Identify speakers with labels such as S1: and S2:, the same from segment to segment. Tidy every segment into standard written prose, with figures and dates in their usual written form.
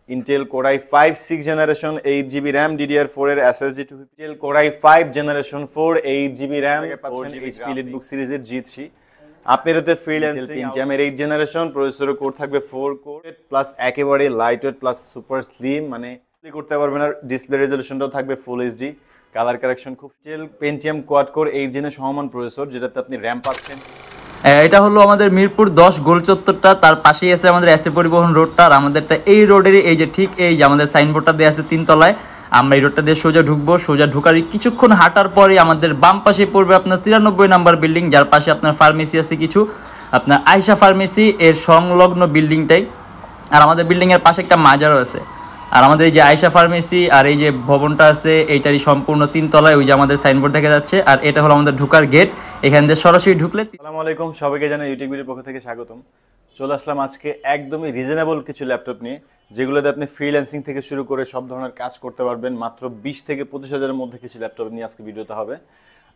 S1: Intel Core i5 6th generation 8GB RAM DDR4 এর SSD 250 Intel Core i5 generation 4 8GB RAM 4GB HP Leadbook series এর G3 আপনি এটাতে freelancing Pentium এর 8th generation processor core থাকবে 4 core plus একেবারে lightweight plus super slim মানে করতে পারবেন আর ডিসপ্লে রেজোলিউশনটাও থাকবে ফুল এইচডি কালার কারেকশন খুব Intel Pentium কোয়াড কোর 8 জেনের সমান প্রসেসর যেটাতে আপনি RAM পাচ্ছেন।
S2: এটা হলো আমাদের মিরপুর 10 গোল চত্বরটা, তার পাশেই আছে আমাদের এসএ পরিবহন রোডটা। আর আমাদেরটা এই রোডেরই এই যে ঠিক এই যে আমাদের সাইনবোর্ডটা দেওয়া আছে 3 তলায়। আমরা এই রোডটা দিয়ে সোজা ঢুকবো, সোজা ঢুকারই কিছুক্ষণ হাঁটার পরে আমাদের বাম পাশে পড়বে আপনার 93 নাম্বার বিল্ডিং, যার পাশে আপনার ফার্মেসি আছে কিছু, আপনার আয়শা ফার্মেসি এর সংলগ্ন বিল্ডিংটাই। আর আমাদের বিল্ডিংয়ের পাশে একটা মাজারও আছে। আর আমাদের এই যে আয়শা ফার্মেসি আর এই যে ভবনটা আছে এইটারই সম্পূর্ণ 3 তলায় ওই যে আমাদের সাইনবোর্ড দেখা যাচ্ছে। আর এটা হলো আমাদের ঢোকার গেট, এখান দিয়ে সরাসরি ঢুকলে।
S1: আসসালামু আলাইকুম, সবাইকে জানাই ইউটিউবের পক্ষ থেকে স্বাগতম। চলে আসলাম আজকে একদমই রিজনেবল কিছু ল্যাপটপ নিয়ে, যেগুলোতে আপনি ফ্রিল্যান্সিং থেকে শুরু করে সব ধরনের কাজ করতে পারবেন। মাত্র 20 থেকে 25 হাজারের মধ্যে কিছু ল্যাপটপ নিয়ে আজকে ভিডিওতে হবে।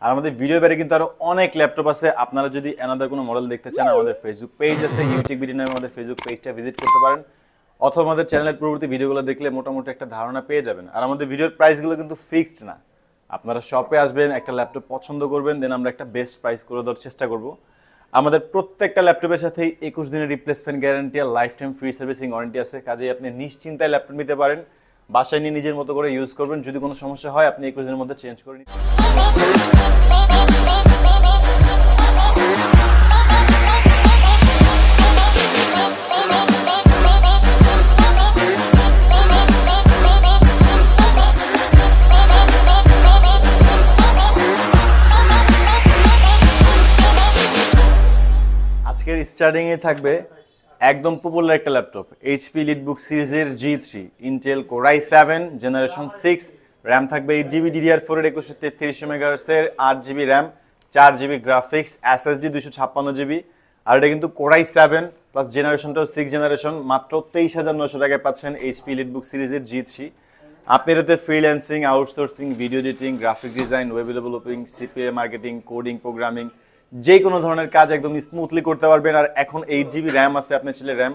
S1: আর আমাদের ভিডিও বাইরে কিন্তু আরো অনেক ল্যাপটপ আছে। আপনারা যদি অ্যানাদার কোনো মডেল দেখতে চান, আমাদের ফেসবুক পেজ আছে, ইউটিউবড নামে আমাদের ফেসবুক পেজটা ভিজিট করতে পারেন, অথবা আমাদের চ্যানেলের পরবর্তী ভিডিওগুলো দেখলে মোটামুটি একটা ধারণা পেয়ে যাবেন। আর আমাদের ভিডিওর প্রাইসগুলো কিন্তু ফিক্সড না, আপনারা শপে আসবেন, একটা ল্যাপটপ পছন্দ করবেন, দেন আমরা একটা বেস্ট প্রাইস করে দেওয়ার চেষ্টা করব। আমাদের প্রত্যেকটা ল্যাপটপের সাথেই 21 দিনের রিপ্লেসমেন্ট গ্যারান্টি আর life time free servicing warranty আছে। কাজেই আপনি নিশ্চিন্তায় ল্যাপটপ নিতে পারেন, বাসায় নিয়ে নিজের মতো করে ইউজ করবেন। যদি কোনো সমস্যা হয় আপনি 21 দিনের মধ্যে চেঞ্জ করে নিতে আজকের স্টার্টিং এ থাকবে একদম পপুলার একটা ল্যাপটপ, HP লিডবুক সিরিজের G3 Intel Core i7 generation 6, RAM থাকবে 8GB DDR4 এর 2133 MHz এর 8GB RAM 4GB graphics SSD 256GB। আর এটা কিন্তু Core i7 প্লাস জেনারেশনটাও 6 জেনারেশন, মাত্র 23,900 টাকায় পাচ্ছেন HP লিডবুক সিরিজের G3। আপনি এটাতে freelancing, outsourcing, video editing, graphic design, web developing, CPA marketing, coding, programming, যে কোনো ধরনের কাজ একদম স্মুথলি করতে পারবেন। আর এখন 8GB RAM আছে, আপনি চাইলে RAM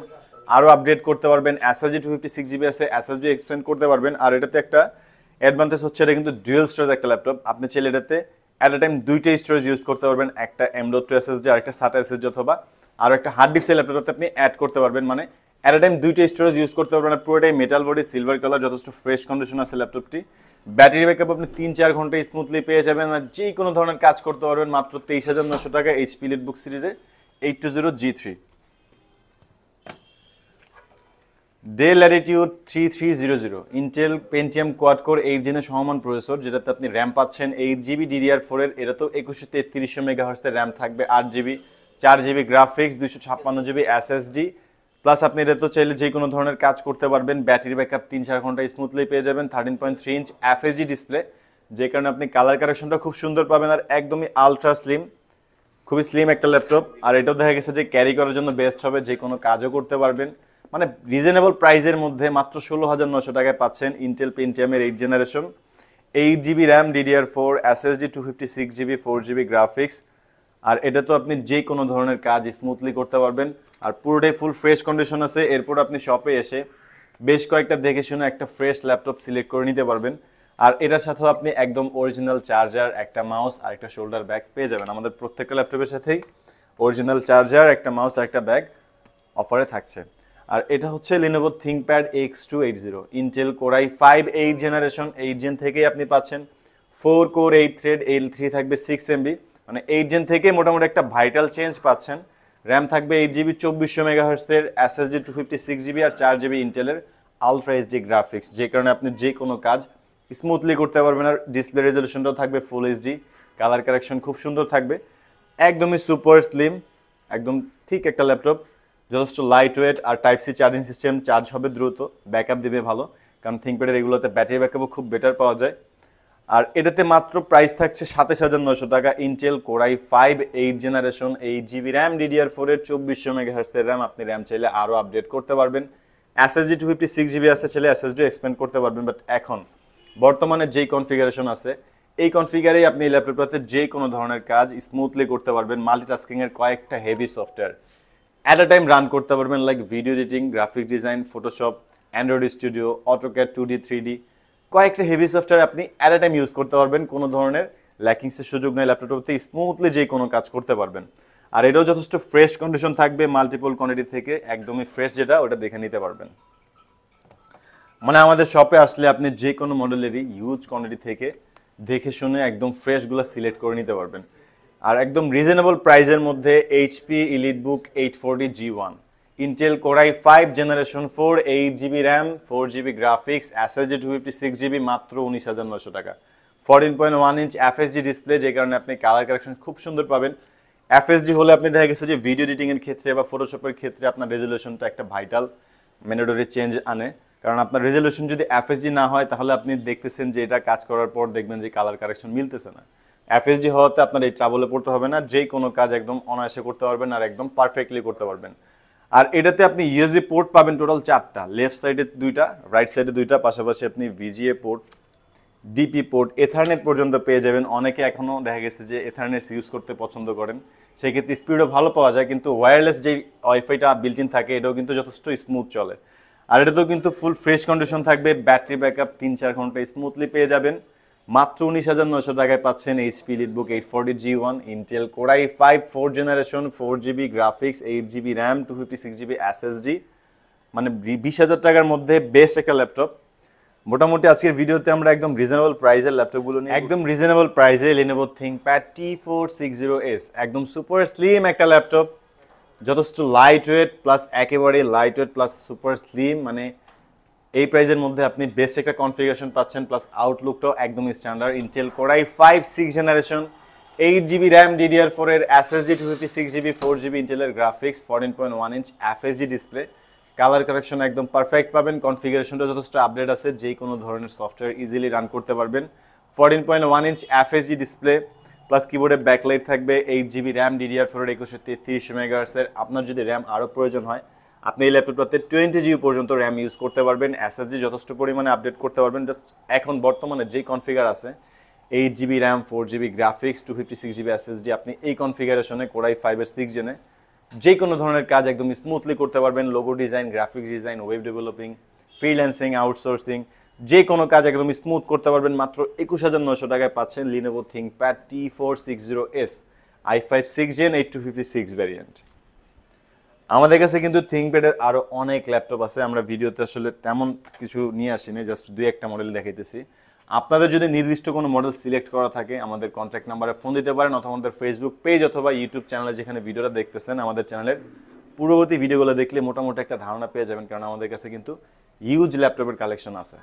S1: আরও আপডেট করতে পারবেন। SSD 256GB আছে, SSD এক্সটেন্ড করতে পারবেন। আর এটাতে একটা অ্যাডভান্টেজ হচ্ছে এটা কিন্তু ডুয়াল স্টোরেজ একটা ল্যাপটপ, আপনি চাইলে এটাতে অ্যাট এ টাইম দুইটা স্টোরেজ ইউজ করতে পারবেন, একটা M.2 SSD আর একটা SATA SSD, অথবা আরও একটা হার্ড ডিস্ক ল্যাপটপে আপনি অ্যাড করতে পারবেন। মানে অ্যাট এ টাইম দুইটা স্টোরেজ ইউজ করতে পারবেন। আর পুরোটাই মেটাল বডি, সিলভার কালার, যথেষ্ট ফ্রেশ কন্ডিশন আছে ল্যাপটপটি। ব্যাটারি ব্যাকআপ আপনি 3-4 ঘন্টা স্মুথলি পেয়ে যাবেন। আর যে কোনো ধরনের কাজ করতে পারবেন মাত্র 23,900 টাকা HP লিডবুক সিরিজের 820 G3। Dell Latitude 3300 Intel Pentium quad core 8 জেনের সমান প্রসেসর, যেটাতে আপনি RAM পাচ্ছেন 8GB DDR4 এর, এটা তো 2133 MHz এর RAM থাকবে, 8GB 4GB graphics 256GB SSD plus আপনি এটা তো চাইলে যে কোনো ধরনের কাজ করতে পারবেন। ব্যাটারি ব্যাকআপ 3-4 ঘন্টা স্মুথলি পেয়ে যাবেন। 13.3 ইঞ্চ FHD ডিসপ্লে, যে কারণে আপনি কালার কারেকশনটা খুব সুন্দর পাবেন। আর একদমই আলট্রা স্লিম, খুবই স্লিম একটা ল্যাপটপ। আর এটাও দেখা গেছে যে ক্যারি করার জন্য বেস্ট হবে, যে কোনো কাজও করতে পারবেন। মানে রিজনেবল প্রাইসের মধ্যে মাত্র 16,900 টাকায় পাচ্ছেন ইন্টেল পেন্টিয়ামের 8 generation 8GB RAM DDR4 SSD 256GB 4GB graphics. আর এটা তো আপনি যে কোনো ধরনের কাজ স্মুথলি করতে পারবেন। আর পুরোটাই ফুল ফ্রেশ কন্ডিশন আছে। এরপর আপনি শপে এসে বেশ কয়েকটা দেখে শুনে একটা ফ্রেশ ল্যাপটপ সিলেক্ট করে নিতে পারবেন। আর এটার সাথেও আপনি একদম অরিজিনাল চার্জার, একটা মাউস আর একটা শোল্ডার ব্যাগ পেয়ে যাবেন। আমাদের প্রত্যেকটা ল্যাপটপের সাথেই অরিজিনাল চার্জার, একটা মাউস আর একটা ব্যাগ অফারে থাকছে। আর এটা হচ্ছে Lenovo ThinkPad X280 Intel Core i5 8 generation 8 gen থেকেই আপনি পাচ্ছেন 4 কোর 8 থ্রেড, L3 থাকবে 6MB, মানে 8 জেন থেকে মোটামুটি একটা ভাইটাল চেঞ্জ পাচ্ছেন। RAM থাকবে 8GB 2400 MHz এর, SSD 256GB আর 4GB ইন্টেলের আলট্রা এইচডি গ্রাফিক্স, যে কারণে আপনি যে কোনো কাজ স্মুথলি করতে পারবেন। আর ডিসপ্লে রেজলিউশনটাও থাকবে ফুল এইচডি, কালার কারেকশন খুব সুন্দর থাকবে। একদমই সুপার স্লিম, একদম ঠিক একটা ল্যাপটপ, যথেষ্ট লাইট ওয়েট। আর type C charging system, charge হবে দ্রুত, ব্যাকআপ দিবে ভালো, কারণ থিঙ্কপ্যাডের এগুলোতে ব্যাটারি ব্যাকআপও খুব বেটার পাওয়া যায়। আর এটাতে মাত্র প্রাইস থাকছে 27,900 টাকা Intel Core i5 8 generation 8GB RAM DDR4 এর 2400 MHz এর RAM। আপনি RAM চাইলে আরও আপডেট করতে পারবেন। SSD 256GB আসতে চাইলে SSD এক্সপেন্ড করতে পারবেন। বাট এখন বর্তমানে যেই কনফিগারেশন আছে এই কনফিগারেই আপনি এই ল্যাপটপটাতে যে কোনো ধরনের কাজ স্মুথলি করতে পারবেন। মাল্টিটাস্কিং এর কয়েকটা heavy software at a time run করতে পারবেন, like video editing, graphic design, Photoshop, Android studio, AutoCAD 2D 3D কয়েকটা হেভি সফটওয়্যার আপনি অ্যাট এ টাইম ইউজ করতে পারবেন, কোনো ধরনের ল্যাকিংসের সুযোগ নেই, ল্যাপটপটাতে স্মুথলি যে কোনো কাজ করতে পারবেন। আর এটাও যথেষ্ট ফ্রেশ কন্ডিশন থাকবে, মাল্টিপল কোয়ান্টিটি থেকে একদমই ফ্রেশ যেটা ওটা দেখে নিতে পারবেন। মানে আমাদের শপে আসলে আপনি যে কোনো মডেলেরই ইউজ কোয়ান্টিটি থেকে দেখে শুনে একদম ফ্রেশগুলো সিলেক্ট করে নিতে পারবেন। আর একদম রিজনেবল প্রাইসের মধ্যে HP EliteBook 840 G1, Intel Core i5 generation 4, 8GB RAM, 4GB graphics, SSD 256GB মাত্র 19,900 টাকা। 14.1 ইঞ্চ FHD ডিসপ্লে, যে কারণে আপনি কালার কারেকশন খুব সুন্দর পাবেন। FHD হলে আপনি দেখা গেছে যে ভিডিও এডিটিং এর ক্ষেত্রে বা ফটোশপের ক্ষেত্রে আপনার রেজলিউশনটা একটা ভাইটাল ম্যান্ডেটরি চেঞ্জ আনে, কারণ আপনার রেজলিউশন যদি FHD না হয় তাহলে আপনি দেখতেছেন যে এটা কাজ করার পর দেখবেন যে কালার কারেকশন মিলতেছে না। FHD হওয়াতে আপনার এই ট্রাবলে পড়তে হবে না, যে কোনো কাজ একদম অনায়াসে করতে পারবেন আর একদম পারফেক্টলি করতে পারবেন। আর এটাতে আপনি USB পোর্ট পাবেন টোটাল 4টা, লেফট সাইডে 2টা, রাইট সাইডে 2টা, পাশাপাশি আপনি VGA পোর্ট, ডিপি পোর্ট, এথারনেট পর্যন্ত পেয়ে যাবেন। অনেকে এখনও দেখা গেছে যে এথারনেট ইউজ করতে পছন্দ করেন, সেক্ষেত্রে স্পিডও ভালো পাওয়া যায়, কিন্তু ওয়্যারলেস যেই ওয়াইফাইটা বিল্ট ইন থাকে এটাও কিন্তু যথেষ্ট স্মুথ চলে। আর এটাতেও কিন্তু ফুল ফ্রেশ কন্ডিশন থাকবে, ব্যাটারি ব্যাকআপ 3-4 ঘন্টা স্মুথলি পেয়ে যাবেন। মাত্র 19,900 টাকায় পাচ্ছেন HP EliteBook 840 G1, Intel Core i5 4th generation, 4GB graphics, 8GB RAM, 256GB SSD, মানে 20,000 টাকার মধ্যে বেস্ট একটা ল্যাপটপ। মোটামুটি আজকের ভিডিওতে আমরা একদম রিজনেবল প্রাইসের ল্যাপটপগুলো নিয়ে একদম রিজনেবল প্রাইসে Lenovo ThinkPad T460S, একদম সুপার স্লিম একটা ল্যাপটপ, যথেষ্ট লাইট ওয়েট প্লাস একেবারে light weight plus super slim, মানে এই প্রাইসের মধ্যে আপনি বেস্ট একটা কনফিগারেশন পাচ্ছেন, প্লাস আউটলুকটাও একদম standard. Intel Core i5 6th generation, 8GB RAM, DDR4 এর SSD, 256GB, 4GB ইন্টেলের graphics, 14.1 inch FHD display, colour correction একদম পারফেক্ট পাবেন, কনফিগারেশনটা যথেষ্ট আপডেট আছে, যে কোনো ধরনের সফটওয়্যার ইজিলি রান করতে পারবেন। 14.1 ইঞ্চ FHD ডিসপ্লে প্লাস কিবোর্ডে ব্যাকলাইট থাকবে, 8GB র্যাম, DDR4 এর 2133 MHz এর। আপনার যদি র্যাম আরও প্রয়োজন হয় আপনি এই ল্যাপটপটাতে 20GB পর্যন্ত র্যাম ইউজ করতে পারবেন, SSD যথেষ্ট পরিমাণে আপডেট করতে পারবেন। জাস্ট এখন বর্তমানে যে কনফিগার আছে 8GB RAM, 4GB graphics, 256GB SSD, আপনি এই কনফিগারেশনে Core i5 এর 6th জেনে যে কোনো ধরনের কাজ একদম স্মুথলি করতে পারবেন। Logo design, graphics design, web developing, freelancing, outsourcing, যে কোনো কাজ একদম স্মুথ করতে পারবেন। মাত্র 21,900 টাকায় পাচ্ছেন Lenovo ThinkPad T460S, i5 6th Gen 8256 variant. আমাদের কাছে কিন্তু থিংকপ্যাডের আরও অনেক ল্যাপটপ আছে, আমরা ভিডিওতে আসলে তেমন কিছু নিয়ে আসিনি, জাস্ট 2-1টা মডেল দেখাইতেছি। আপনাদের যদি নির্দিষ্ট কোনো মডেল সিলেক্ট করা থাকে আমাদের কন্ট্যাক্ট নাম্বারে ফোন দিতে পারেন, অথবা আমাদের ফেসবুক পেজ অথবা ইউটিউব চ্যানেলে যেখানে ভিডিওটা দেখতেছেন আমাদের চ্যানেলের পূর্ববর্তী ভিডিওগুলো দেখলে মোটামুটি একটা ধারণা পেয়ে যাবেন, কারণ আমাদের কাছে কিন্তু ইউজ ল্যাপটপের কালেকশন আছে।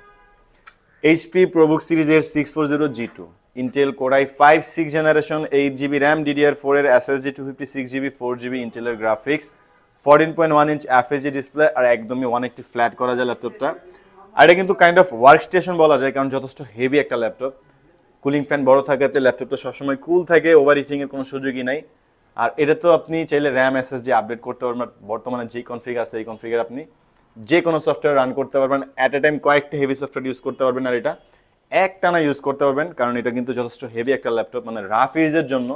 S1: এইচপি ProBook সিরিজের 640 G2, Intel Core i5 6th generation, 8GB RAM, DDR4 এর SSD, 256GB, 4GB ইন্টেলের গ্রাফিক্স, 14.1 ইঞ্চ FHD ডিসপ্লে, আর একদমই 180 ফ্ল্যাট করা যায় ল্যাপটপটা। আর এটা কিন্তু কাইন্ড অফ ওয়ার্ক স্টেশন বলা যায়, কারণ যথেষ্ট হেভি একটা ল্যাপটপ, কুলিং ফ্যান বড় থাকাতে ল্যাপটপটা সবসময় কুল থাকে, ওভার হিটিং এর কোনো সুযোগই নাই। আর এটা তো আপনি চাইলে র্যাম SSD আপডেট করতে পারবেন, বর্তমানে যে কনফিগার আছে এই কনফিগার আপনি যে কোনো সফটওয়্যার রান করতে পারবেন, অ্যাট এ টাইম কয়েকটা হেভি সফটওয়্যার ইউজ করতে পারবেন, আর এটা একটানা ইউজ করতে পারবেন, কারণ এটা কিন্তু যথেষ্ট হেভি একটা ল্যাপটপ, মানে রাফ ইউজের জন্য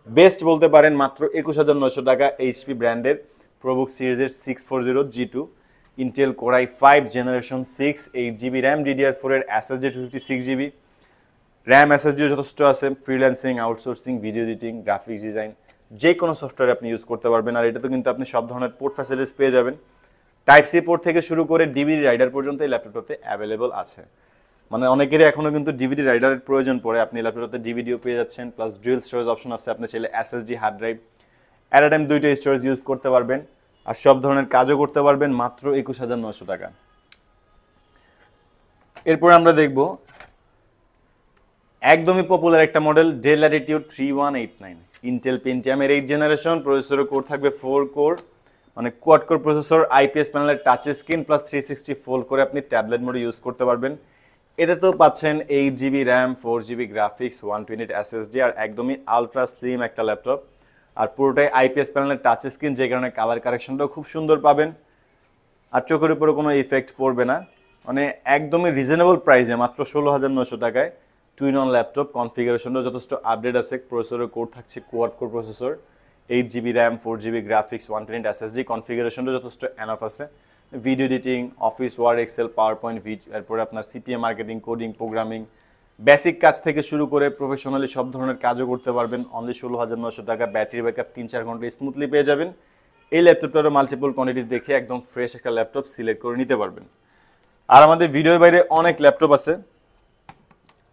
S1: বেস্ট বলতে পারেন। মাত্র 21,900 টাকা এইচপি ব্র্যান্ডের ProBook সিরিজের 640 G2, Intel Core i5 generation 6, 8GB RAM, DDR4 এর SSD, 256GB র্যাম, SSDও যথেষ্ট আছে, freelancing, outsourcing, video editing, graphics design, যে কোনো সফটওয়্যার আপনি ইউজ করতে পারবেন। আর এটাতে কিন্তু আপনি সব ধরনের পোর্ট ফ্যাসিলিটিস পেয়ে যাবেন, টাইপ সি পোর্ট থেকে শুরু করে ডিভিডি রাইডার পর্যন্ত এই ল্যাপটপটাতে অ্যাভেলেবল আছে। মানে অনেকেরই এখনও কিন্তু ডিভিডি রাইডারের প্রয়োজন পড়ে, আপনি ল্যাপটপটাতে ডিভিডিও পেয়ে যাচ্ছেন, প্লাস ডুয়েল স্টোরেজ অপশন আছে, আপনি চাইলে SSD hard drive at a time 2টা স্টোরেজ ইউজ করতে পারবেন, আর সব ধরনের কাজও করতে পারবেন মাত্র 21,900 টাকা। এরপর আমরা দেখব একদমই পপুলার একটা মডেল, Dell Latitude 3189, ইন্টেল পেন্টিয়ামের 8th জেনারেশন, প্রসেসরের কোর থাকবে 4 কোর, মানে কোয়াড কোর প্রসেসর, IPS প্যানেলের টাচ স্ক্রিন প্লাস 360 ফোল্ড করে আপনি ট্যাবলেট মোডে ইউজ করতে পারবেন। এটাতেও পাচ্ছেন 8GB RAM, 4GB graphics, 128 SSD, আর একদমই আলট্রা স্লিম একটা ল্যাপটপ, আর পুরোটাই IPS প্যানেলের টাচ স্ক্রিন, যে কারণে কালার কারেকশনটাও খুব সুন্দর পাবেন, আর চোখের উপরে কোনো ইফেক্ট পড়বে না। মানে একদমই রিজনেবল প্রাইসে মাত্র 16,900 টাকায় টুইন অন ল্যাপটপ, কনফিগারেশনটাও যথেষ্ট আপডেট আছে, প্রসেসরের কোর থাকছে quad core processor, 8GB RAM, 4GB graphics, 128 SSD, কনফিগারেশনটাও যথেষ্ট এনাফ আছে। Video editing, Office Word, Excel, PowerPoint, এরপরে আপনার CPA marketing, coding, programming, basic কাজ থেকে শুরু করে প্রফেশনালি সব ধরনের কাজও করতে পারবেন। অনলি 16,900 টাকা, ব্যাটারি ব্যাকআপ 3-4 ঘন্টা স্মুথলি পেয়ে যাবেন। এই ল্যাপটপটারও মাল্টিপল কোয়ান্টিটি দেখে একদম ফ্রেশ একটা ল্যাপটপ সিলেক্ট করে নিতে পারবেন। আর আমাদের ভিডিওর বাইরে অনেক ল্যাপটপ আছে,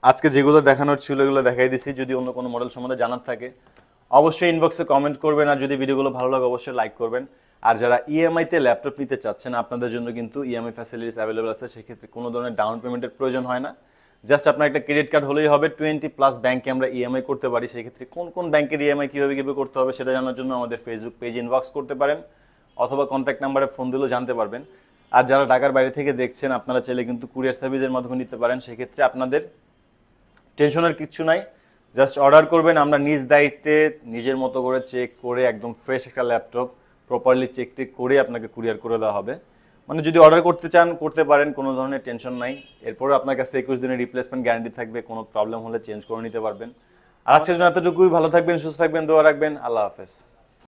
S1: আজকে যেগুলো দেখানোর ছিল এগুলো দেখাই দিছি। যদি অন্য কোনো মডেল সম্বন্ধে জানার থাকে অবশ্যই ইনবক্সে কমেন্ট করবেন, আর যদি ভিডিওগুলো ভালো লাগে অবশ্যই লাইক করবেন। আর যারা ইএমআইতে ল্যাপটপ নিতে চাচ্ছেন আপনাদের জন্য কিন্তু ইএমআই ফ্যাসিলিটিস অ্যাভেলেবল আছে, সেক্ষেত্রে কোনো ধরনের ডাউন পেমেন্টের প্রয়োজন হয় না। জাস্ট আপনার একটা ক্রেডিট কার্ড হলেই হবে। 20+ ব্যাংকে আমরা ইএমআই করতে পারি, সেক্ষেত্রে কোন কোন ব্যাংকের ইএমআই কীভাবে করতে হবে সেটা জানার জন্য আমাদের ফেসবুক পেজ ইনবক্স করতে পারেন, অথবা কন্ট্যাক্ট নাম্বারে ফোন দিলেও জানতে পারবেন। আর যারা ঢাকার বাইরে থেকে দেখছেন আপনারা চাইলে কিন্তু কুরিয়ার সার্ভিসের মাধ্যমে নিতে পারেন, সেক্ষেত্রে আপনাদের টেনশনের কিচ্ছু নাই। জাস্ট অর্ডার করবেন, আমরা নিজ দায়িত্বে নিজের মতো করে চেক করে একদম ফ্রেশ একটা ল্যাপটপ প্রপারলি চেক করে আপনাকে কুরিয়ার করে দেওয়া হবে। মানে যদি অর্ডার করতে চান করতে পারেন, কোনো ধরনের টেনশন নাই। এরপরে আপনার কাছে 21 দিনের রিপ্লেসমেন্ট গ্যারান্টি থাকবে, কোনো প্রবলেম হলে চেঞ্জ করে নিতে পারবেন। আর আজকের জন্য এতটুকুই। ভালো থাকবেন, সুস্থ থাকবেন, দোয়া রাখবেন। আল্লাহ হাফেজ।